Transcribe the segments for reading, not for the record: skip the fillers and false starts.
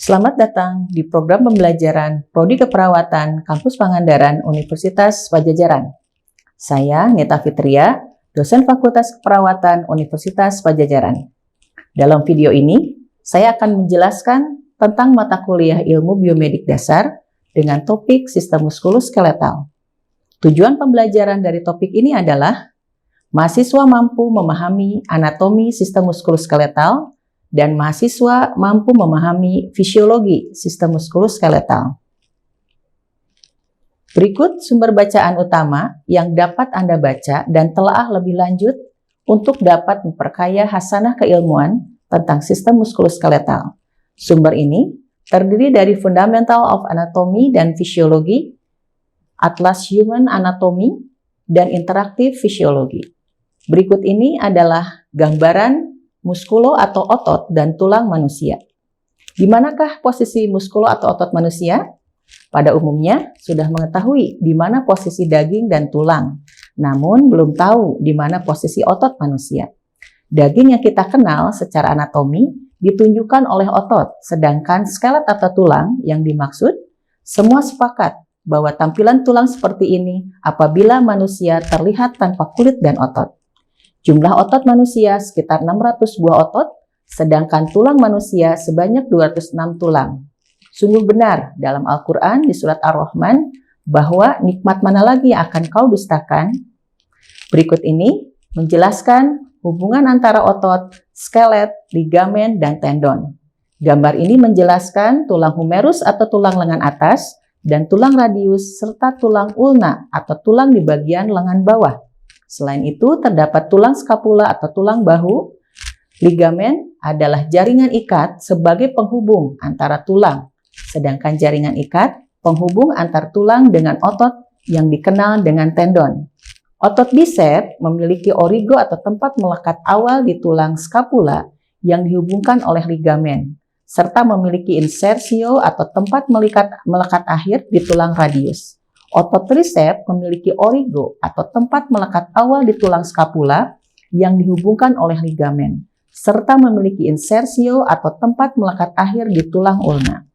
Selamat datang di program pembelajaran Prodi Keperawatan Kampus Pangandaran Universitas Padjadjaran. Saya Neta Fitria, dosen Fakultas Keperawatan Universitas Padjadjaran. Dalam video ini, saya akan menjelaskan tentang mata kuliah Ilmu Biomedik Dasar dengan topik Sistem Muskuloskeletal. Tujuan pembelajaran dari topik ini adalah mahasiswa mampu memahami anatomi sistem muskuloskeletal dan mahasiswa mampu memahami fisiologi sistem muskuloskeletal. Berikut sumber bacaan utama yang dapat Anda baca dan telaah lebih lanjut untuk dapat memperkaya hasanah keilmuan tentang sistem muskuloskeletal. Sumber ini terdiri dari Fundamental of Anatomy dan Physiology, Atlas Human Anatomy, dan Interaktif Fisiologi. Berikut ini adalah gambaran muskulo atau otot dan tulang manusia. Di manakah posisi muskulo atau otot manusia? Pada umumnya sudah mengetahui di mana posisi daging dan tulang, namun belum tahu di mana posisi otot manusia. Daging yang kita kenal secara anatomi ditunjukkan oleh otot, sedangkan skelet atau tulang yang dimaksud semua sepakat bahwa tampilan tulang seperti ini apabila manusia terlihat tanpa kulit dan otot. Jumlah otot manusia sekitar 600 buah otot, sedangkan tulang manusia sebanyak 206 tulang. Sungguh benar dalam Al-Quran di surat Ar-Rahman bahwa nikmat mana lagi yang akan kau dustakan? Berikut ini menjelaskan hubungan antara otot, skelet, ligamen, dan tendon. Gambar ini menjelaskan tulang humerus atau tulang lengan atas dan tulang radius serta tulang ulna atau tulang di bagian lengan bawah. Selain itu, terdapat tulang skapula atau tulang bahu. Ligamen adalah jaringan ikat sebagai penghubung antara tulang, sedangkan jaringan ikat penghubung antar tulang dengan otot yang dikenal dengan tendon. Otot bisep memiliki origo atau tempat melekat awal di tulang skapula yang dihubungkan oleh ligamen, serta memiliki insersio atau tempat melekat akhir di tulang radius. Otot trisep memiliki origo atau tempat melekat awal di tulang skapula yang dihubungkan oleh ligamen, serta memiliki insersio atau tempat melekat akhir di tulang ulna.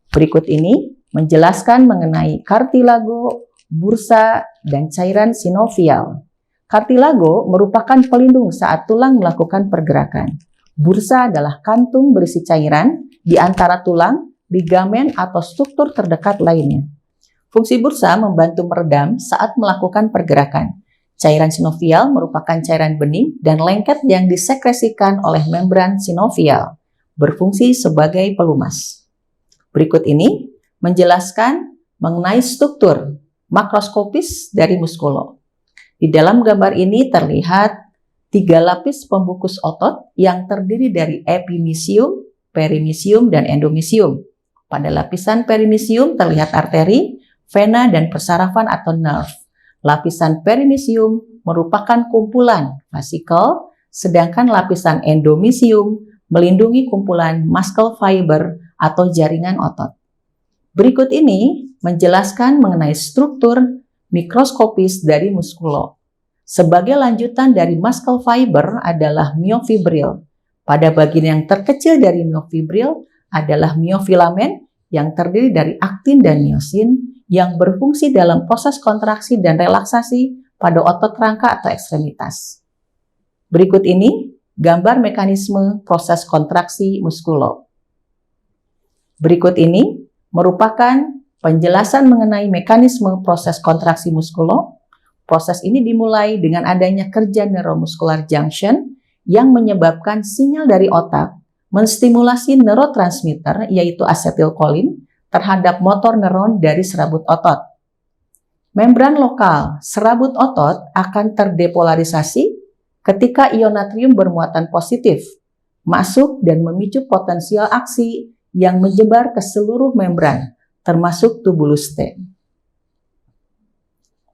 Berikut ini menjelaskan mengenai kartilago, bursa, dan cairan sinovial. Kartilago merupakan pelindung saat tulang melakukan pergerakan. Bursa adalah kantung berisi cairan di antara tulang, ligamen, atau struktur terdekat lainnya. Fungsi bursa membantu meredam saat melakukan pergerakan. Cairan sinovial merupakan cairan bening dan lengket yang disekresikan oleh membran sinovial, berfungsi sebagai pelumas. Berikut ini menjelaskan mengenai struktur makroskopis dari muskulo. Di dalam gambar ini terlihat 3 lapis pembungkus otot yang terdiri dari epimisium, perimisium, dan endomisium. Pada lapisan perimisium terlihat arteri, vena, dan persarafan atau nerve. Lapisan perimisium merupakan kumpulan vasikel, sedangkan lapisan endomisium melindungi kumpulan muscle fiber atau jaringan otot. Berikut ini menjelaskan mengenai struktur mikroskopis dari muskulo. Sebagai lanjutan dari muscle fiber adalah myofibril. Pada bagian yang terkecil dari myofibril adalah myofilamen yang terdiri dari aktin dan myosin yang berfungsi dalam proses kontraksi dan relaksasi pada otot rangka atau ekstremitas. Berikut ini gambar mekanisme proses kontraksi muskulo. Berikut ini merupakan penjelasan mengenai mekanisme proses kontraksi muskulo. Proses ini dimulai dengan adanya kerja neuromuscular junction yang menyebabkan sinyal dari otak menstimulasi neurotransmitter yaitu asetilkolin terhadap motor neuron dari serabut otot. Membran lokal serabut otot akan terdepolarisasi ketika ion natrium bermuatan positif masuk dan memicu potensial aksi yang menyebar ke seluruh membran, termasuk tubulus T.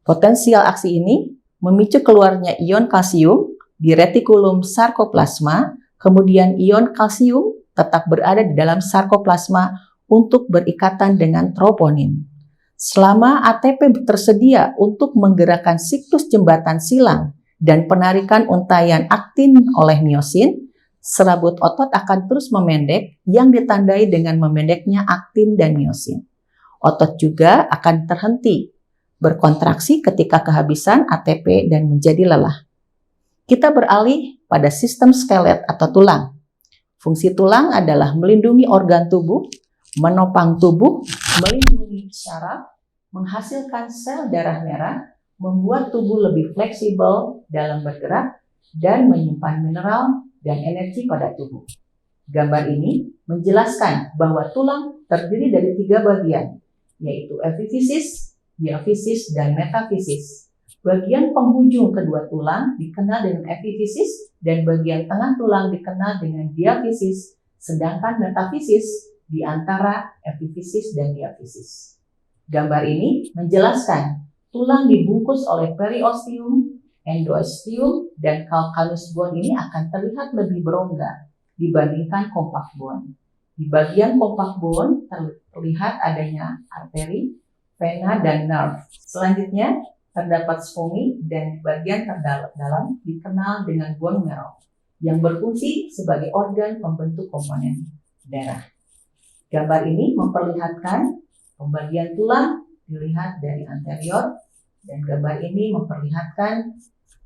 Potensial aksi ini memicu keluarnya ion kalsium di retikulum sarkoplasma, kemudian ion kalsium tetap berada di dalam sarkoplasma untuk berikatan dengan troponin. Selama ATP tersedia untuk menggerakkan siklus jembatan silang dan penarikan untayan aktin oleh myosin, Serabut otot akan terus memendek yang ditandai dengan memendeknya aktin dan miosin. Otot juga akan terhenti berkontraksi ketika kehabisan ATP dan menjadi lelah. Kita beralih pada sistem skelet atau tulang. Fungsi tulang adalah melindungi organ tubuh, menopang tubuh, melindungi syaraf, menghasilkan sel darah merah, membuat tubuh lebih fleksibel dalam bergerak, dan menyimpan mineral dan energi pada tubuh. Gambar ini menjelaskan bahwa tulang terdiri dari 3 bagian, yaitu epifisis, diafisis, dan metafisis. Bagian penghujung kedua tulang dikenal dengan epifisis dan bagian tengah tulang dikenal dengan diafisis, sedangkan metafisis di antara epifisis dan diafisis. Gambar ini menjelaskan tulang dibungkus oleh periosteum, endosteum, dan calcaneus bone ini akan terlihat lebih berongga dibandingkan compact bone. Di bagian compact bone terlihat adanya arteri, vena, dan nerve. Selanjutnya terdapat spongy dan di bagian terdalam dikenal dengan bone marrow yang berfungsi sebagai organ pembentuk komponen darah. Gambar ini memperlihatkan pembagian tulang dilihat dari anterior, dan gambar ini memperlihatkan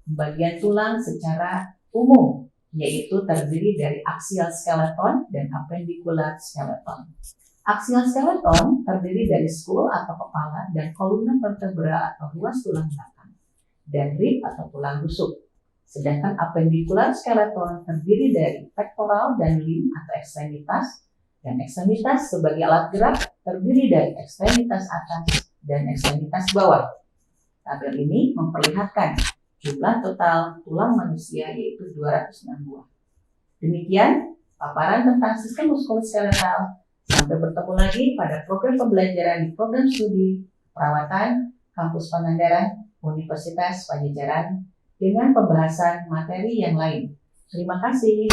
pembagian tulang secara umum, yaitu terdiri dari axial skeleton dan appendicular skeleton. Axial skeleton terdiri dari skull atau kepala dan kolumna vertebra atau ruas tulang belakang, dan rib atau tulang rusuk. Sedangkan appendicular skeleton terdiri dari pectoral dan limb atau ekstremitas, dan ekstremitas sebagai alat gerak terdiri dari ekstremitas atas dan ekstremitas bawah. Tabel ini memperlihatkan jumlah total tulang manusia yaitu 206 buah. Demikian paparan tentang sistem muskuloskeletal. Sampai bertemu lagi pada program pembelajaran di program studi perawatan Kampus Pangandaran Universitas Padjadjaran dengan pembahasan materi yang lain. Terima kasih.